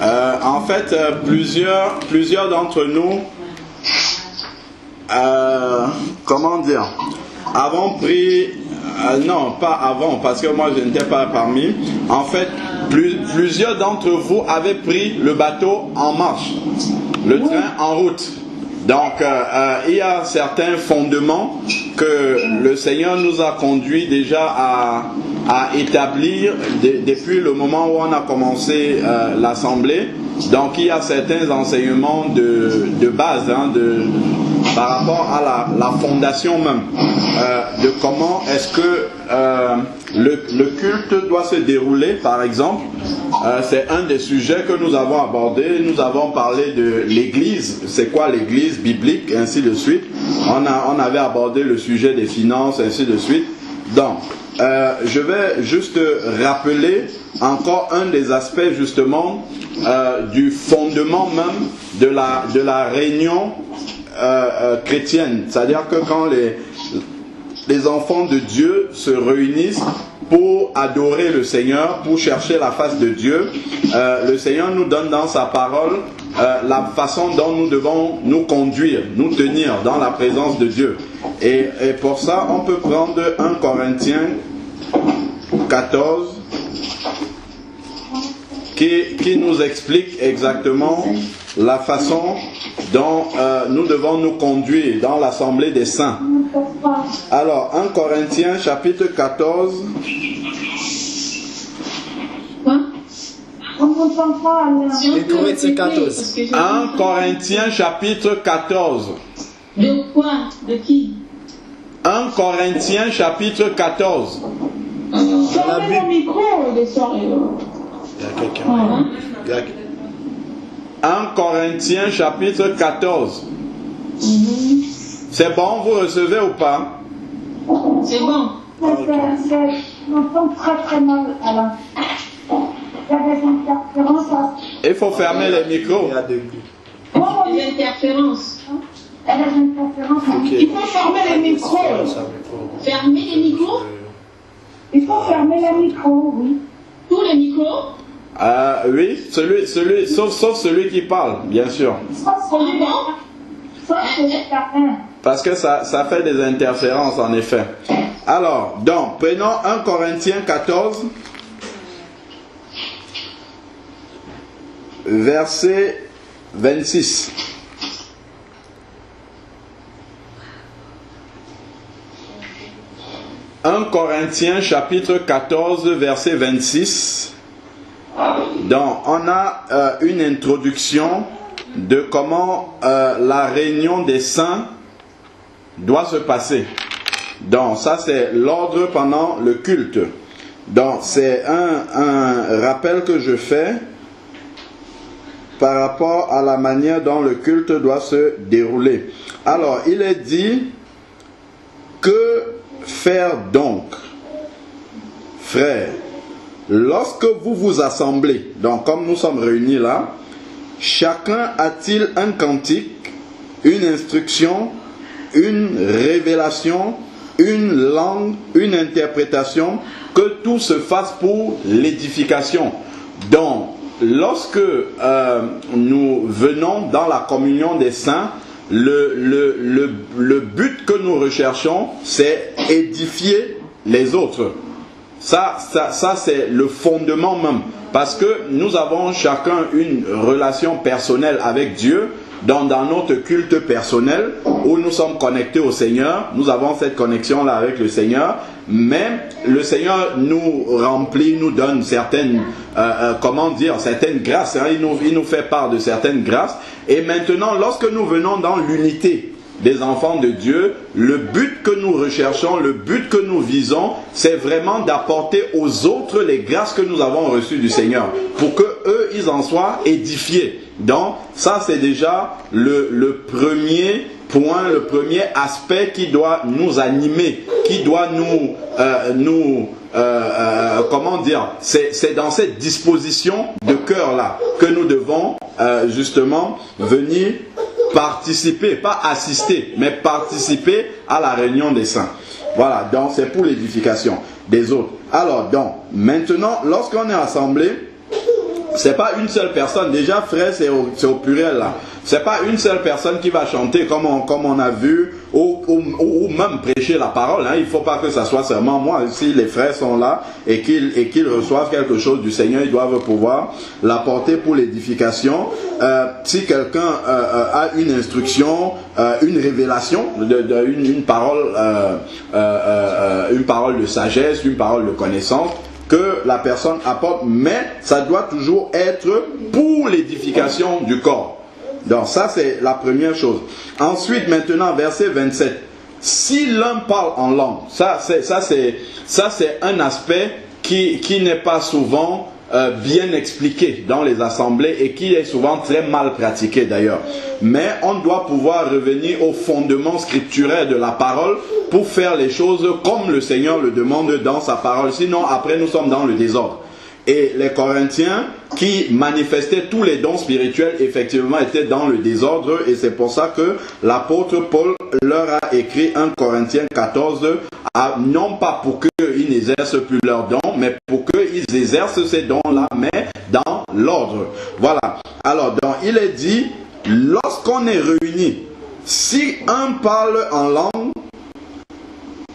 En fait, plusieurs d'entre nous, comment dire, avons pris, non, pas avant, parce que moi je n'étais pas parmi. En fait, plusieurs d'entre vous avaient pris le bateau en marche, le train en route. Donc, il y a certains fondements que le Seigneur nous a conduits déjà à établir depuis le moment où on a commencé l'assemblée. Donc, il y a certains enseignements de base, par rapport à la fondation même, de comment est-ce que le culte doit se dérouler, par exemple. C'est un des sujets que nous avons abordé. Nous avons parlé de l'église, c'est quoi l'église biblique, ainsi de suite. On avait abordé le sujet des finances, ainsi de suite. Donc, je vais juste rappeler encore un des aspects justement du fondement même de la réunion chrétienne. C'est-à-dire que quand les enfants de Dieu se réunissent pour adorer le Seigneur, pour chercher la face de Dieu, le Seigneur nous donne dans sa parole la façon dont nous devons nous conduire, nous tenir dans la présence de Dieu. Et pour ça, on peut prendre 1 Corinthiens 14 qui nous explique exactement la façon dont nous devons nous conduire dans l'assemblée des saints. Alors, 1 Corinthiens chapitre 14. Les Corinthiens 14. 1 Corinthiens chapitre 14. De quoi? De qui? 1 Corinthiens chapitre 14. Fermez le micro, les soeurs. Il y a quelqu'un. 1 Corinthiens chapitre 14. C'est bon, vous recevez ou pas? C'est bon. Je m'entends très très mal, Alain. Il y a des interférences. Il faut fermer les micros. Il y a des Des interférences. Il y a des interférences. Il faut fermer les micros. Fermer les micros? Il faut fermer les micros, oui. Tous les micros? Oui, sauf celui qui parle, bien sûr. Sauf certains. Parce que ça fait des interférences, en effet. Alors, donc, prenons 1 Corinthiens 14, verset 26. 1 Corinthiens chapitre 14, verset 26. Donc, on a une introduction de comment la réunion des saints doit se passer. Donc, ça c'est l'ordre pendant le culte. Donc, c'est un rappel que je fais par rapport à la manière dont le culte doit se dérouler. Alors, il est dit, que faire donc, frères, lorsque vous vous assemblez, donc comme nous sommes réunis là, chacun a-t-il un cantique, une instruction, une révélation, une langue, une interprétation, que tout se fasse pour l'édification. Donc, lorsque nous venons dans la communion des saints, le but que nous recherchons, c'est édifier les autres. Ça c'est le fondement même. Parce que nous avons chacun une relation personnelle avec Dieu, dans notre culte personnel, où nous sommes connectés au Seigneur. Nous avons cette connexion-là avec le Seigneur. Mais le Seigneur nous remplit, nous donne certaines, certaines grâces. Hein. Il nous fait part de certaines grâces. Et maintenant, lorsque nous venons dans l'unité des enfants de Dieu, le but que nous recherchons, le but que nous visons, c'est vraiment d'apporter aux autres les grâces que nous avons reçues du Seigneur, pour que eux, ils en soient édifiés. Donc, ça c'est déjà le premier point, le premier aspect qui doit nous animer, qui doit c'est dans cette disposition de cœur-là que nous devons justement venir participer, pas assister, mais participer à la réunion des saints. Voilà, donc c'est pour l'édification des autres. Alors, donc, maintenant, lorsqu'on est assemblé, c'est pas une seule personne. Déjà, frère, c'est au pluriel là. C'est pas une seule personne qui va chanter comme on a vu ou même prêcher la parole. Hein. Il faut pas que ça soit seulement moi. Si les frères sont là et qu'ils reçoivent quelque chose du Seigneur, ils doivent pouvoir l'apporter pour l'édification. Si quelqu'un a une instruction, une révélation, une parole de sagesse, une parole de connaissance, que la personne apporte, mais ça doit toujours être pour l'édification du corps. Donc ça c'est la première chose. Ensuite, maintenant, verset 27. Si l'un parle en langue, ça c'est un aspect qui n'est pas souvent bien expliqué dans les assemblées et qui est souvent très mal pratiqué d'ailleurs. Mais on doit pouvoir revenir au fondement scripturaire de la parole pour faire les choses comme le Seigneur le demande dans sa parole. Sinon, après, nous sommes dans le désordre. Et les Corinthiens qui manifestaient tous les dons spirituels, effectivement, étaient dans le désordre. Et c'est pour ça que l'apôtre Paul leur a écrit 1 Corinthiens 14, non pas pour qu'ils n'exercent plus leurs dons, mais pour qu'ils exercent ces dons-là, mais dans l'ordre. Voilà. Alors, donc, il est dit, lorsqu'on est réunis, si un parle en langue,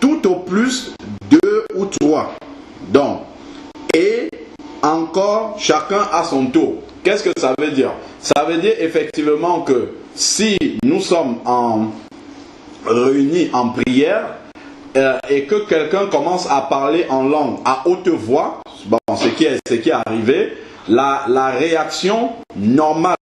tout au plus 2 ou 3. Donc, et encore chacun à son tour. Qu'est-ce que ça veut dire? Ça veut dire effectivement que si nous sommes réunis en prière et que quelqu'un commence à parler en langue à haute voix, bon, ce qui est arrivé, la réaction normale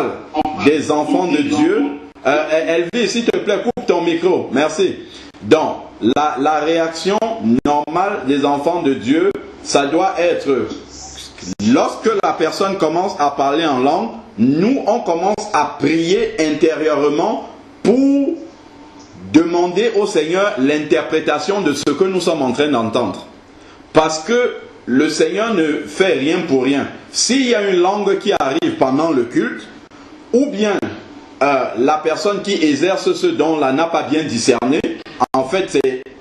des enfants de Dieu, Elvie, s'il te plaît, coupe ton micro, merci. Donc, la réaction normale des enfants de Dieu, ça doit être, lorsque la personne commence à parler en langue, nous, on commence à prier intérieurement pour demander au Seigneur l'interprétation de ce que nous sommes en train d'entendre. Parce que le Seigneur ne fait rien pour rien. S'il y a une langue qui arrive pendant le culte, ou bien la personne qui exerce ce don-là n'a pas bien discerné, en fait,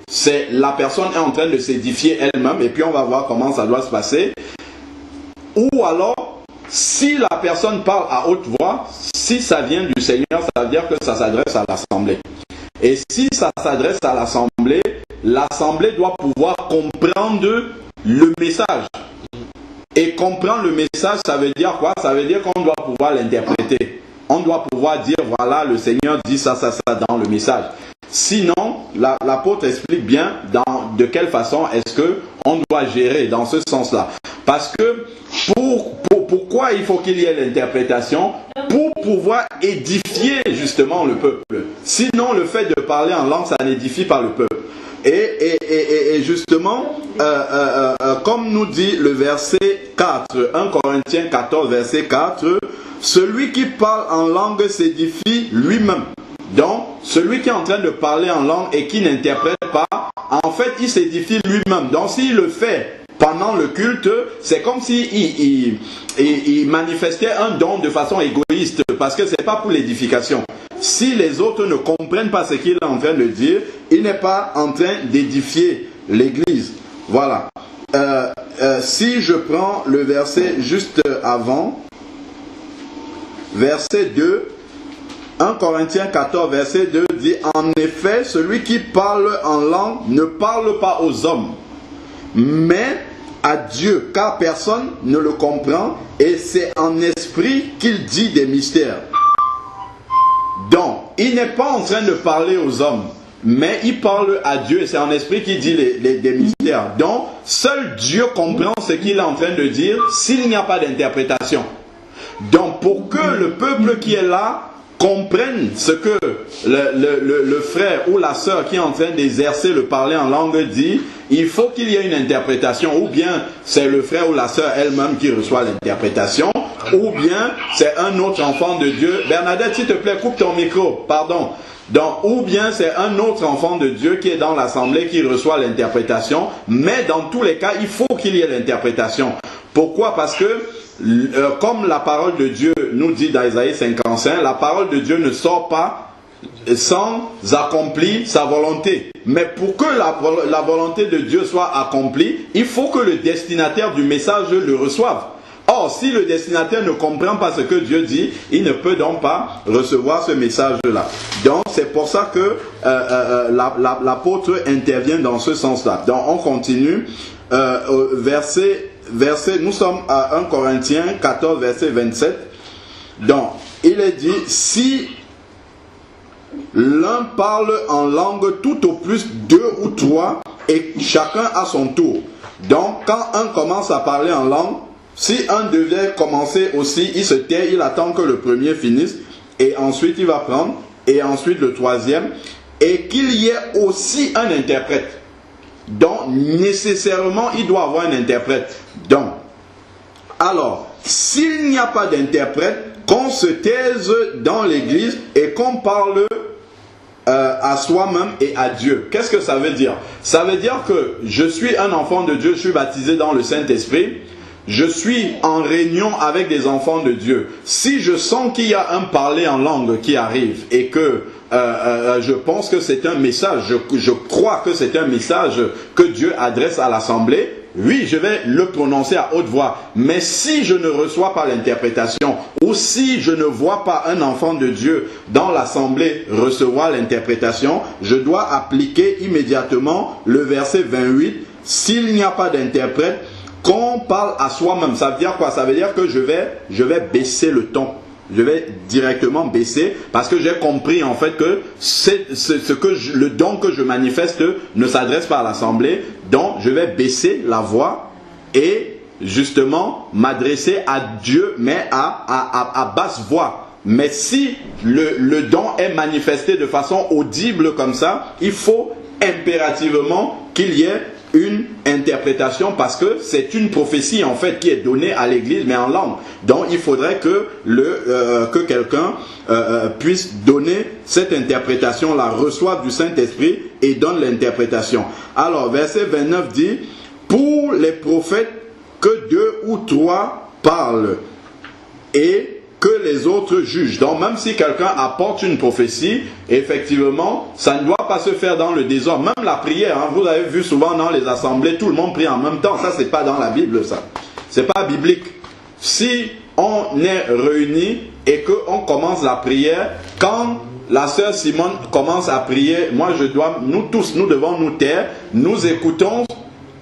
c'est la personne est en train de s'édifier elle-même, et puis on va voir comment ça doit se passer. Ou alors, si la personne parle à haute voix, si ça vient du Seigneur, ça veut dire que ça s'adresse à l'assemblée. Et si ça s'adresse à l'assemblée, l'assemblée doit pouvoir comprendre le message. Et comprendre le message, ça veut dire quoi? Ça veut dire qu'on doit pouvoir l'interpréter. On doit pouvoir dire, voilà, le Seigneur dit ça dans le message. Sinon, l'apôtre explique bien de quelle façon est-ce qu'on doit gérer dans ce sens-là. Parce que pourquoi il faut qu'il y ait l'interprétation? Pour pouvoir édifier justement le peuple. Sinon, le fait de parler en langue, ça n'édifie pas le peuple. Et justement, comme nous dit le verset 4, 1 Corinthiens 14, verset 4, celui qui parle en langue s'édifie lui-même. Donc, celui qui est en train de parler en langue et qui n'interprète pas, en fait, il s'édifie lui-même. Donc, s'il le fait pendant le culte, c'est comme s'il manifestait un don de façon égoïste, parce que ce n'est pas pour l'édification. Si les autres ne comprennent pas ce qu'il est en train de dire, il n'est pas en train d'édifier l'Église. Voilà. Si je prends le verset juste avant, verset 2, 1 Corinthiens 14, verset 2 dit, en effet, celui qui parle en langue ne parle pas aux hommes, mais à Dieu, car personne ne le comprend, et c'est en esprit qu'il dit des mystères. Donc, il n'est pas en train de parler aux hommes, mais il parle à Dieu, et c'est en esprit qu'il dit des mystères. Donc, seul Dieu comprend ce qu'il est en train de dire s'il n'y a pas d'interprétation. Donc, pour que le peuple qui est là comprenne ce que le frère ou la sœur qui est en train d'exercer le parler en langue dit, il faut qu'il y ait une interprétation, ou bien c'est le frère ou la sœur elle-même qui reçoit l'interprétation, ou bien c'est un autre enfant de Dieu. Bernadette, s'il te plaît, coupe ton micro, pardon. Donc, ou bien c'est un autre enfant de Dieu qui est dans l'assemblée qui reçoit l'interprétation, mais dans tous les cas, il faut qu'il y ait l'interprétation. Pourquoi? Parce que comme la parole de Dieu nous dit dans Isaïe 55, la parole de Dieu ne sort pas sans accomplir sa volonté. Mais pour que la volonté de Dieu soit accomplie, il faut que le destinataire du message le reçoive. Or, si le destinataire ne comprend pas ce que Dieu dit, il ne peut donc pas recevoir ce message-là. Donc, c'est pour ça que l'apôtre intervient dans ce sens-là. Donc, on continue. Nous sommes à 1 Corinthiens 14, verset 27. Donc, il est dit, si l'un parle en langue, tout au plus 2 ou 3, et chacun à son tour. Donc, quand un commence à parler en langue, si un devait commencer aussi, il se tait, il attend que le premier finisse, et ensuite il va prendre, et ensuite le troisième, et qu'il y ait aussi un interprète. Donc, nécessairement, il doit avoir un interprète. Donc, alors, s'il n'y a pas d'interprète, qu'on se taise dans l'église et qu'on parle à soi-même et à Dieu. Qu'est-ce que ça veut dire? Ça veut dire que je suis un enfant de Dieu, je suis baptisé dans le Saint-Esprit, je suis en réunion avec des enfants de Dieu. Si je sens qu'il y a un parler en langue qui arrive et que je pense que c'est un message, je crois que c'est un message que Dieu adresse à l'assemblée, oui, je vais le prononcer à haute voix. Mais si je ne reçois pas l'interprétation, ou si je ne vois pas un enfant de Dieu dans l'assemblée recevoir l'interprétation, je dois appliquer immédiatement le verset 28. S'il n'y a pas d'interprète, qu'on parle à soi-même. Ça veut dire quoi? Ça veut dire que je vais baisser le ton. Je vais directement baisser parce que j'ai compris en fait que le don que je manifeste ne s'adresse pas à l'assemblée. Donc je vais baisser la voix et justement m'adresser à Dieu, mais à basse voix. Mais si le don est manifesté de façon audible comme ça, il faut impérativement qu'il y ait une interprétation parce que c'est une prophétie en fait qui est donnée à l'église mais en langue. Donc il faudrait que quelqu'un puisse donner cette interprétation là, reçoive du Saint-Esprit et donne l'interprétation. Alors verset 29 dit, pour les prophètes que 2 ou 3 parlent et que les autres jugent. Donc même si quelqu'un apporte une prophétie, effectivement, ça ne doit pas se faire dans le désordre. Même la prière, hein, vous avez vu souvent dans les assemblées, tout le monde prie en même temps. Ça, c'est pas dans la Bible, ça. C'est pas biblique. Si on est réunis et qu'on commence la prière, quand la sœur Simone commence à prier, nous tous, nous devons nous taire, nous écoutons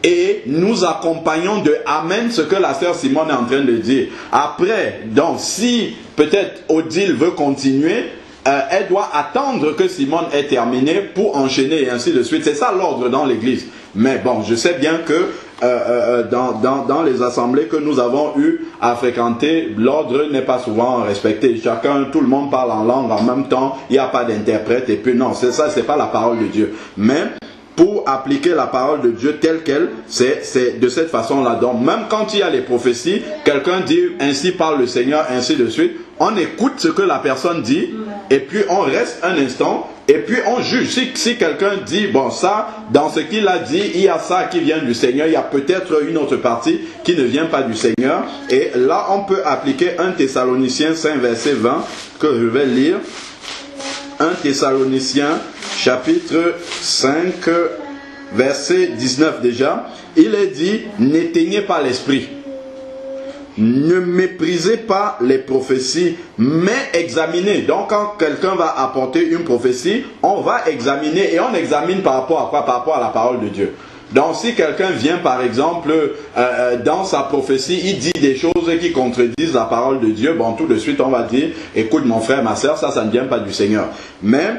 et nous accompagnons de Amen ce que la sœur Simone est en train de dire. Après, donc si peut-être Odile veut continuer, elle doit attendre que Simone ait terminé pour enchaîner et ainsi de suite. C'est ça l'ordre dans l'église. Mais bon, je sais bien que dans les assemblées que nous avons eu à fréquenter, l'ordre n'est pas souvent respecté. Tout le monde parle en langue en même temps, il n'y a pas d'interprète et puis non, c'est ça, c'est pas la parole de Dieu. Mais pour appliquer la parole de Dieu telle qu'elle, c'est de cette façon-là. Donc même quand il y a les prophéties, quelqu'un dit ainsi parle le Seigneur, ainsi de suite, on écoute ce que la personne dit et puis on reste un instant et puis on juge. Si quelqu'un dit bon ça, dans ce qu'il a dit, il y a ça qui vient du Seigneur, il y a peut-être une autre partie qui ne vient pas du Seigneur, et là on peut appliquer 1 Thessaloniciens 5 verset 20 que je vais lire. 1 Thessaloniciens chapitre 5 verset 19 déjà, il est dit, n'éteignez pas l'esprit, ne méprisez pas les prophéties, mais examinez. Donc quand quelqu'un va apporter une prophétie, on va examiner, et on examine par rapport à quoi? Par rapport à la parole de Dieu. Donc si quelqu'un vient par exemple dans sa prophétie, il dit des choses qui contredisent la parole de Dieu, bon tout de suite on va dire, écoute mon frère, ma soeur, ça ne vient pas du Seigneur. Mais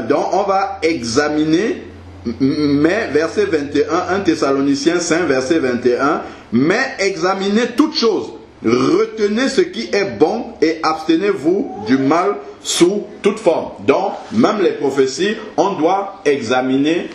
donc on va examiner, mais verset 21, 1 Thessaloniciens 5 verset 21, mais examinez toutes choses, retenez ce qui est bon et abstenez-vous du mal sous toute forme. Donc, même les prophéties, on doit examiner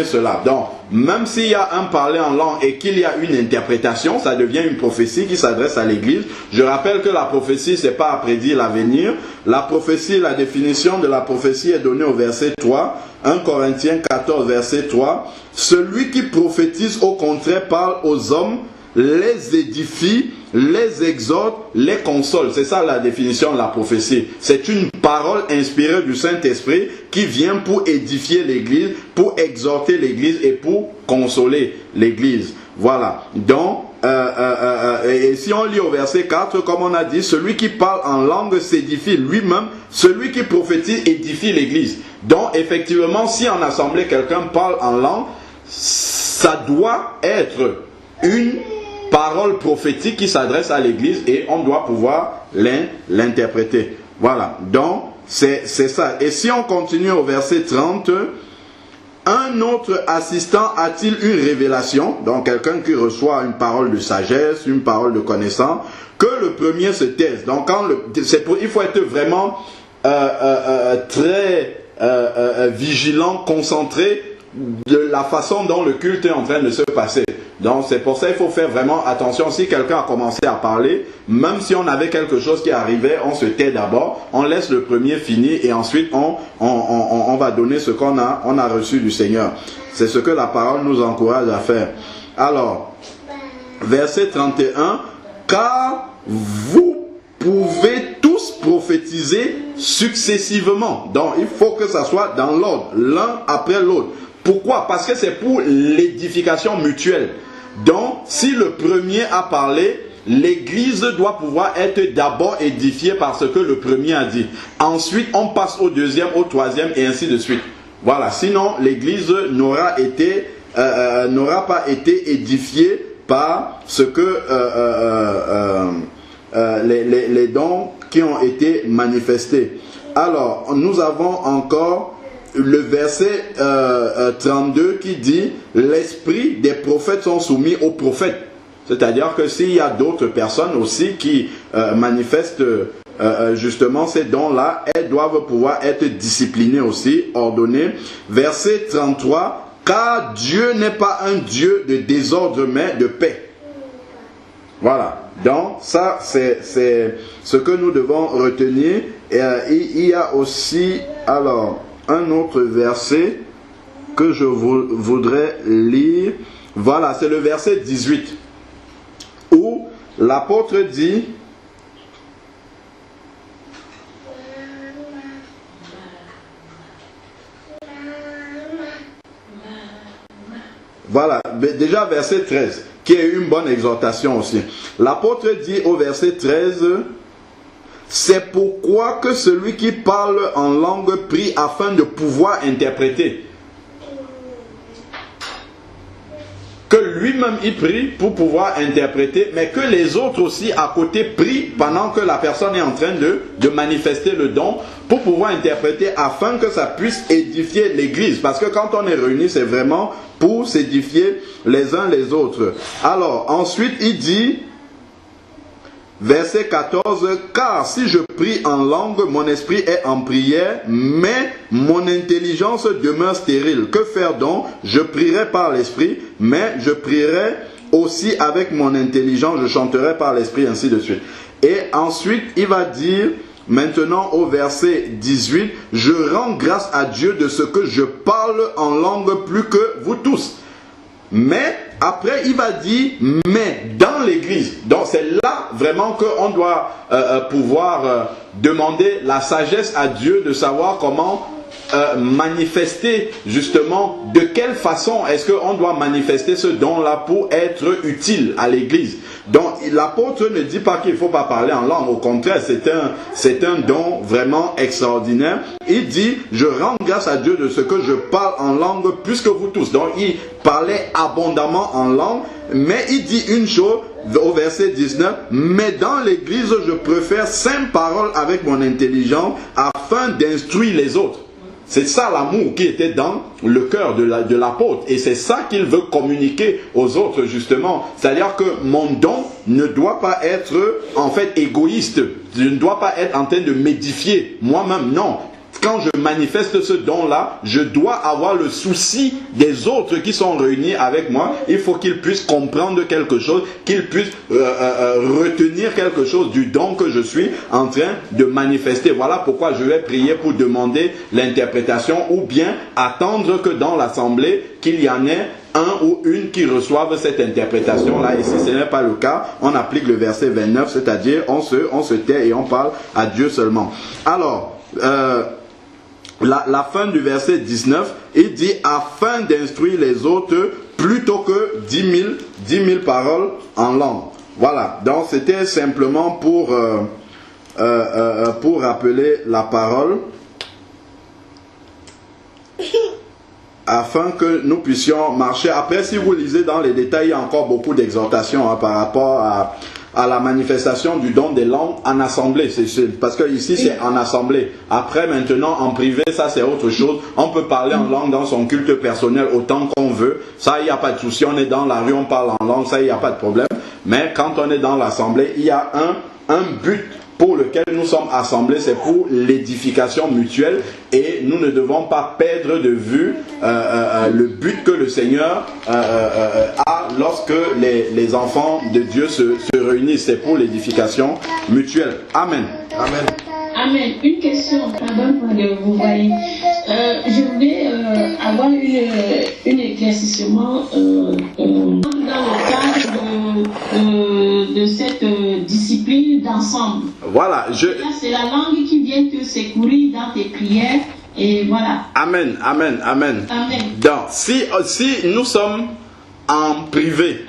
cela. Donc, même s'il y a un parler en langue et qu'il y a une interprétation, ça devient une prophétie qui s'adresse à l'église. Je rappelle que la prophétie, c'est pas à prédire l'avenir. La prophétie, la définition de la prophétie est donnée au verset 3. 1 Corinthiens 14, verset 3. Celui qui prophétise, au contraire, parle aux hommes, les édifie, les exhorte, les console. C'est ça la définition de la prophétie. C'est une parole inspirée du Saint-Esprit qui vient pour édifier l'Église, pour exhorter l'Église et pour consoler l'Église. Voilà. Donc, et si on lit au verset 4, comme on a dit, celui qui parle en langue s'édifie lui-même, celui qui prophétise édifie l'église. Donc effectivement, si en assemblée quelqu'un parle en langue, ça doit être une parole prophétique qui s'adresse à l'église et on doit pouvoir l'interpréter. Voilà, donc c'est ça. Et si on continue au verset 30, un autre assistant a-t-il une révélation, donc quelqu'un qui reçoit une parole de sagesse, une parole de connaissance, que le premier se taise. Donc il faut être vraiment très vigilant, concentré de la façon dont le culte est en train de se passer. Donc c'est pour ça qu'il faut faire vraiment attention. Si quelqu'un a commencé à parler, même si on avait quelque chose qui arrivait, on se tait d'abord, on laisse le premier finir et ensuite on va donner ce qu'on a reçu du Seigneur. C'est ce que la parole nous encourage à faire. Alors, verset 31, car vous pouvez tous prophétiser successivement. Donc il faut que ça soit dans l'ordre, l'un après l'autre. Pourquoi? Parce que c'est pour l'édification mutuelle. Donc, si le premier a parlé, l'église doit pouvoir être d'abord édifiée par ce que le premier a dit. Ensuite, on passe au deuxième, au troisième et ainsi de suite. Voilà. Sinon, l'église n'aura pas été édifiée par ce que les dons qui ont été manifestés. Alors, nous avons encore le verset 32 qui dit « L'esprit des prophètes sont soumis aux prophètes ». C'est-à-dire que s'il y a d'autres personnes aussi qui manifestent justement ces dons-là, elles doivent pouvoir être disciplinées aussi, ordonnées. Verset 33 « Car Dieu n'est pas un Dieu de désordre mais de paix ». Voilà. Donc ça c'est ce que nous devons retenir. Et il y a aussi alors un autre verset que je voudrais lire. Voilà, c'est le verset 18 où l'apôtre dit voilà, déjà verset 13 qui est une bonne exhortation aussi. L'apôtre dit au verset 13 « C'est pourquoi que celui qui parle en langue prie afin de pouvoir interpréter. » Que lui-même il prie pour pouvoir interpréter, mais que les autres aussi à côté prient pendant que la personne est en train de manifester le don pour pouvoir interpréter afin que ça puisse édifier l'église. Parce que quand on est réunis, c'est vraiment pour s'édifier les uns les autres. Alors, ensuite, il dit, verset 14, « Car si je prie en langue, mon esprit est en prière, mais mon intelligence demeure stérile. Que faire donc? Je prierai par l'esprit, mais je prierai aussi avec mon intelligence, je chanterai par l'esprit, ainsi de suite. » Et ensuite, il va dire, maintenant au verset 18, « Je rends grâce à Dieu de ce que je parle en langue plus que vous tous. » Mais après, il va dire, mais dans l'église. Donc c'est là vraiment qu'on doit pouvoir demander la sagesse à Dieu de savoir comment manifester justement, de quelle façon est-ce qu'on doit manifester ce don-là pour être utile à l'église. Donc l'apôtre ne dit pas qu'il ne faut pas parler en langue, au contraire c'est un don vraiment extraordinaire. Il dit, je rends grâce à Dieu de ce que je parle en langue plus que vous tous. Donc il parlait abondamment en langue, mais il dit une chose au verset 19, mais dans l'église je préfère 5 paroles avec mon intelligence afin d'instruire les autres. C'est ça l'amour qui était dans le cœur de l'apôtre. Et c'est ça qu'il veut communiquer aux autres justement. C'est-à-dire que mon don ne doit pas être en fait égoïste. Je ne dois pas être en train de m'édifier moi-même. Non. Quand je manifeste ce don-là, je dois avoir le souci des autres qui sont réunis avec moi. Il faut qu'ils puissent comprendre quelque chose, qu'ils puissent retenir quelque chose du don que je suis en train de manifester. Voilà pourquoi je vais prier pour demander l'interprétation ou bien attendre que dans l'assemblée, qu'il y en ait un ou une qui reçoivent cette interprétation-là. Et si ce n'est pas le cas, on applique le verset 29, c'est-à-dire on se tait et on parle à Dieu seulement. Alors, la fin du verset 19, il dit « Afin d'instruire les autres, plutôt que 10 000 paroles en langue. Voilà, donc c'était simplement pour rappeler la parole afin que nous puissions marcher. Après, si vous lisez dans les détails, il y a encore beaucoup d'exhortations par rapport à la manifestation du don des langues en assemblée. Parce que ici, c'est en assemblée. Après, maintenant, en privé, ça, c'est autre chose. On peut parler en langue dans son culte personnel autant qu'on veut. Ça, il n'y a pas de souci. On est dans la rue, on parle en langue. Ça, il n'y a pas de problème. Mais quand on est dans l'assemblée, il y a un but pour lequel nous sommes assemblés, c'est pour l'édification mutuelle, et nous ne devons pas perdre de vue le but que le Seigneur a lorsque les enfants de Dieu se réunissent. C'est pour l'édification mutuelle. Amen. Amen. Amen. Une question, pardon, vous voyez. Je voulais avoir un éclaircissement dans le cadre de cette discipline d'ensemble. Voilà. C'est la langue qui vient te secourir dans tes prières. Et voilà. Amen, amen, amen. Amen. Donc, si nous sommes en privé,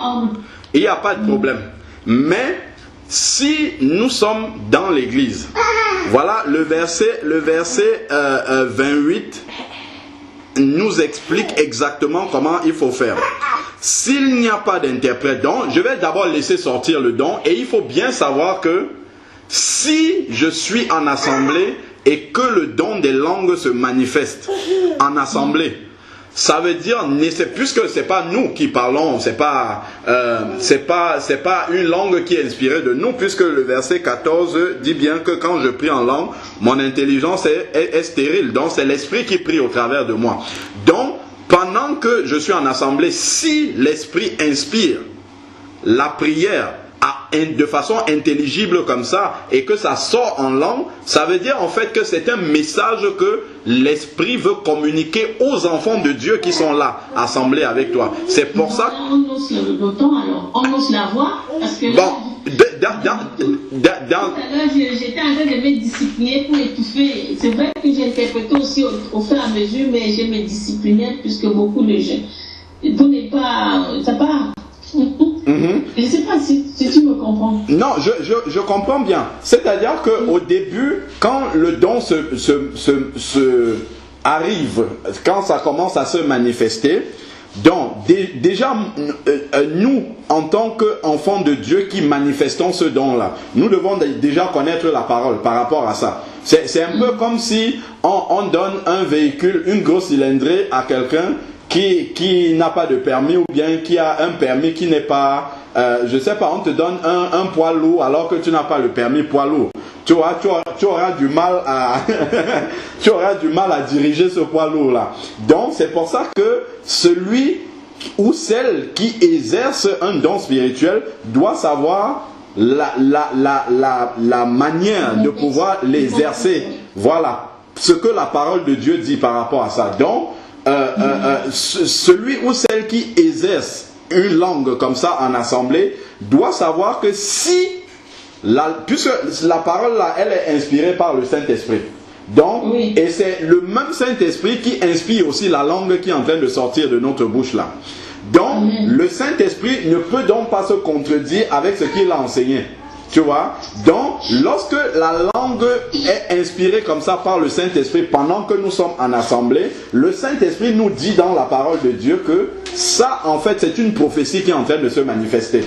il n'y a pas de problème. Mais si nous sommes dans l'église, voilà le verset 28 nous explique exactement comment il faut faire. S'il n'y a pas d'interprète, donc je vais d'abord laisser sortir le don, et il faut bien savoir que si je suis en assemblée et que le don des langues se manifeste en assemblée, ça veut dire, puisque c'est pas nous qui parlons, c'est pas une langue qui est inspirée de nous, puisque le verset 14 dit bien que quand je prie en langue, mon intelligence est stérile, donc c'est l'esprit qui prie au travers de moi. Donc, pendant que je suis en assemblée, si l'esprit inspire la prière de façon intelligible comme ça, et que ça sort en langue, ça veut dire en fait que c'est un message que l'esprit veut communiquer aux enfants de Dieu qui sont là, assemblés avec toi. C'est pour ça. On ose le bouton, alors on ose la voix, parce que bon, tout à l'heure j'étais en train de me discipliner pour étouffer. C'est vrai que j'interprétais aussi au fur et à mesure, mais je me disciplinais puisque beaucoup de gens. Vous n'êtes pas. Ça part. Je ne sais pas si tu me comprends. Non, je comprends bien. C'est-à-dire qu'au début, quand le don arrive, quand ça commence à se manifester, donc déjà, nous, en tant qu'enfants de Dieu qui manifestons ce don-là, nous devons déjà connaître la parole par rapport à ça. C'est un peu comme si on donne un véhicule, une grosse cylindrée à quelqu'un qui n'a pas de permis, ou bien qui a un permis qui n'est pas, je sais pas, on te donne un poids lourd alors que tu n'as pas le permis poids lourd. Tu auras du mal à tu auras du mal à diriger ce poids lourd là. Donc c'est pour ça que celui ou celle qui exerce un don spirituel doit savoir la manière de pouvoir l'exercer. Voilà ce que la parole de Dieu dit par rapport à ça. Donc celui ou celle qui exerce une langue comme ça en assemblée doit savoir que puisque la parole là, elle est inspirée par le Saint-Esprit. Donc, oui. Et c'est le même Saint-Esprit qui inspire aussi la langue qui est en train de sortir de notre bouche là. Donc, le Saint-Esprit ne peut donc pas se contredire avec ce qu'il a enseigné. Tu vois? Donc, lorsque la langue est inspirée comme ça par le Saint-Esprit pendant que nous sommes en assemblée, le Saint-Esprit nous dit dans la parole de Dieu que ça, en fait, c'est une prophétie qui est en train de se manifester.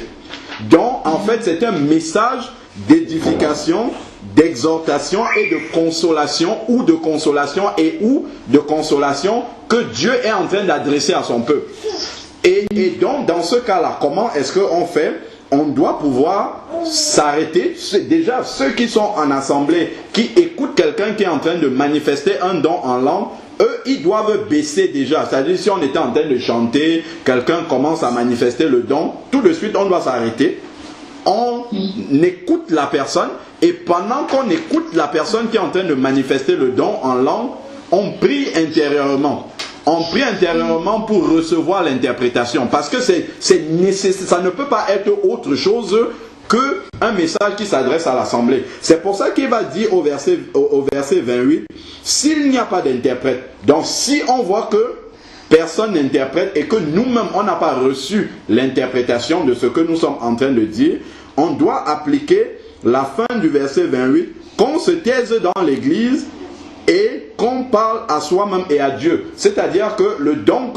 Donc, en fait, c'est un message d'édification, d'exhortation et de consolation, ou de consolation que Dieu est en train d'adresser à son peuple. Et donc, dans ce cas-là, comment est-ce qu'on fait? On doit pouvoir s'arrêter. Déjà, ceux qui sont en assemblée, qui écoutent quelqu'un qui est en train de manifester un don en langue, eux, ils doivent baisser déjà. C'est-à-dire, si on était en train de chanter, quelqu'un commence à manifester le don, tout de suite, on doit s'arrêter. On écoute la personne, et pendant qu'on écoute la personne qui est en train de manifester le don en langue, on prie intérieurement. On prie intérieurement pour recevoir l'interprétation, parce que c'est nécessaire. Ça ne peut pas être autre chose qu'un message qui s'adresse à l'assemblée. C'est pour ça qu'il va dire au verset 28, s'il n'y a pas d'interprète, donc si on voit que personne n'interprète et que nous-mêmes, on n'a pas reçu l'interprétation de ce que nous sommes en train de dire, on doit appliquer la fin du verset 28, qu'on se taise dans l'église et qu'on parle à soi-même et à Dieu. C'est-à-dire que le don,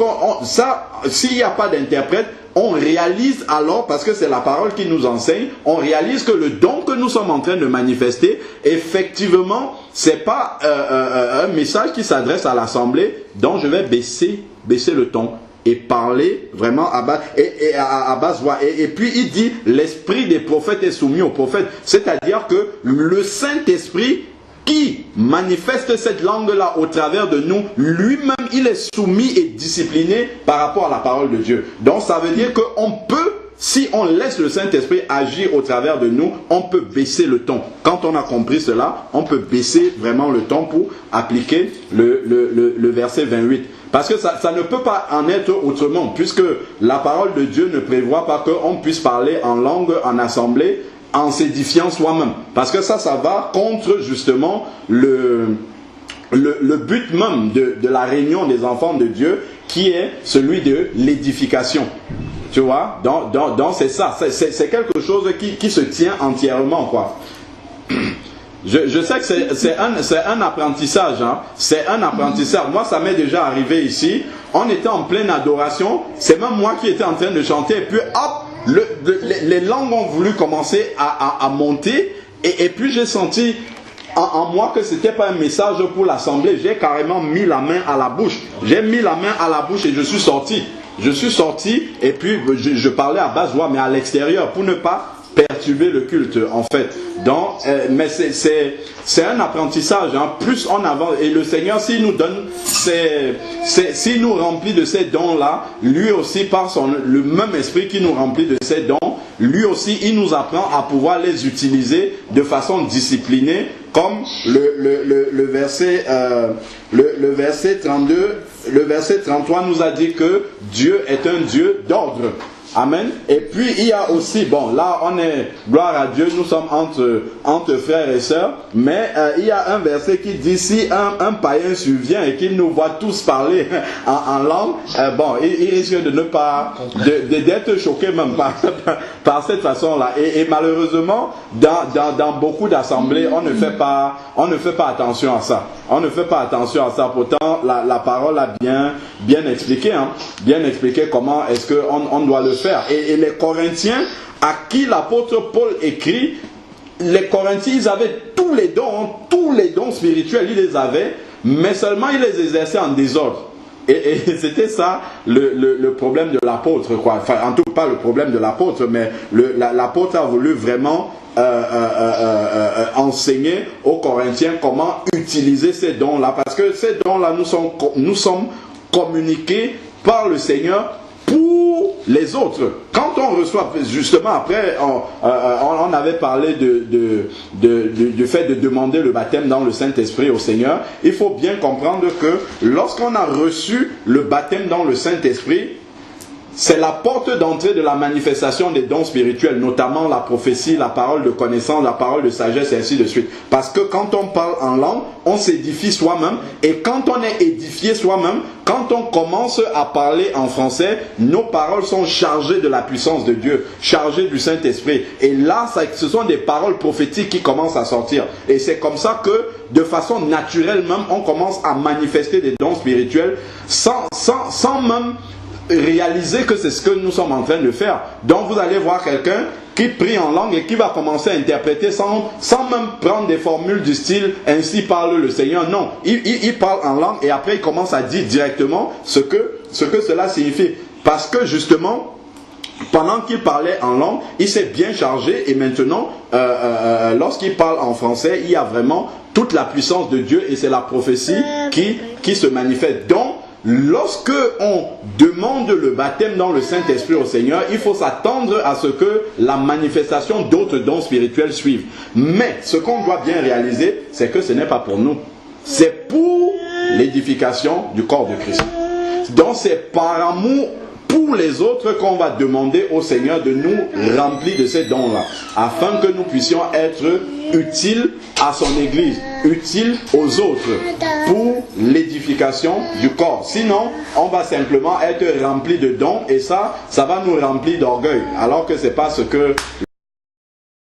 s'il n'y a pas d'interprète, on réalise alors, parce que c'est la parole qui nous enseigne, on réalise que le don que nous sommes en train de manifester, effectivement, c'est pas un message qui s'adresse à l'assemblée, donc je vais baisser le ton et parler vraiment à basse voix. Et puis il dit, l'esprit des prophètes est soumis aux prophètes. C'est-à-dire que le Saint-Esprit qui manifeste cette langue-là au travers de nous, lui-même, il est soumis et discipliné par rapport à la parole de Dieu. Donc ça veut dire qu'on peut, si on laisse le Saint-Esprit agir au travers de nous, on peut baisser le ton. Quand on a compris cela, on peut baisser vraiment le ton pour appliquer le verset 28. Parce que ça ne peut pas en être autrement, puisque la parole de Dieu ne prévoit pas qu'on puisse parler en langue en assemblée, en s'édifiant soi-même. Parce que ça va contre justement le but même de la réunion des enfants de Dieu, qui est celui de l'édification. Tu vois, donc c'est ça, c'est quelque chose qui se tient entièrement, quoi. Je sais que c'est un apprentissage, hein. C'est un apprentissage. Moi, ça m'est déjà arrivé ici. On était en pleine adoration. C'est même moi qui étais en train de chanter. Et puis, hop, les langues ont voulu commencer à monter. Et puis, j'ai senti en moi que c'était pas un message pour l'assemblée. J'ai carrément mis la main à la bouche. J'ai mis la main à la bouche et je suis sorti. Je suis sorti et puis je parlais à basse voix, mais à l'extérieur, pour ne pas perturber le culte, en fait. Donc, mais c'est un apprentissage, hein. Plus on avance, et le Seigneur, s'il nous donne, s'il nous remplit de ces dons-là, lui aussi, par le même esprit qui nous remplit de ces dons, lui aussi, il nous apprend à pouvoir les utiliser de façon disciplinée, comme le verset 32, le verset 33 nous a dit que Dieu est un Dieu d'ordre. Amen. Et puis il y a aussi, bon là on est, gloire à Dieu, nous sommes entre frères et sœurs, mais il y a un verset qui dit, si un païen survient et qu'il nous voit tous parler en langue, bon, il risque de ne pas, d'être choqué même par cette façon-là. Et malheureusement, dans beaucoup d'assemblées, on ne fait pas attention à ça. On ne fait pas attention à ça. Pourtant, la parole a bien expliqué, hein, bien expliqué comment est-ce qu'on doit le faire. Et les Corinthiens, à qui l'apôtre Paul écrit, les Corinthiens, ils avaient tous les dons spirituels, ils les avaient, mais seulement ils les exerçaient en désordre. Et c'était ça le problème de l'apôtre, quoi. Enfin, en tout cas, pas le problème de l'apôtre, mais l'apôtre a voulu vraiment enseigner aux Corinthiens comment utiliser ces dons-là, parce que ces dons-là nous sommes communiqués par le Seigneur pour les autres. Quand on reçoit, justement après, on avait parlé du fait de demander le baptême dans le Saint-Esprit au Seigneur. Il faut bien comprendre que lorsqu'on a reçu le baptême dans le Saint-Esprit, c'est la porte d'entrée de la manifestation des dons spirituels, notamment la prophétie, la parole de connaissance, la parole de sagesse et ainsi de suite. Parce que quand on parle en langue, on s'édifie soi-même. Et quand on est édifié soi-même, quand on commence à parler en français, nos paroles sont chargées de la puissance de Dieu, chargées du Saint-Esprit. Et là, ce sont des paroles prophétiques qui commencent à sortir. Et c'est comme ça que, de façon naturelle même, on commence à manifester des dons spirituels sans même réaliser que c'est ce que nous sommes en train de faire. Donc vous allez voir quelqu'un qui prie en langue et qui va commencer à interpréter sans même prendre des formules du style « ainsi parle le Seigneur ». Non, il parle en langue et après il commence à dire directement ce que cela signifie. Parce que justement, pendant qu'il parlait en langue, il s'est bien chargé et maintenant, lorsqu'il parle en français, il y a vraiment toute la puissance de Dieu et c'est la prophétie qui se manifeste. Donc, lorsque on demande le baptême dans le Saint-Esprit au Seigneur, il faut s'attendre à ce que la manifestation d'autres dons spirituels suivent. Mais ce qu'on doit bien réaliser, c'est que ce n'est pas pour nous. C'est pour l'édification du corps de Christ. Donc c'est par amour pour les autres qu'on va demander au Seigneur de nous remplir de ces dons-là, afin que nous puissions être utiles à son Église. utile aux autres pour l'édification du corps. Sinon, on va simplement être rempli de dons et ça va nous remplir d'orgueil. Alors que c'est pas ce que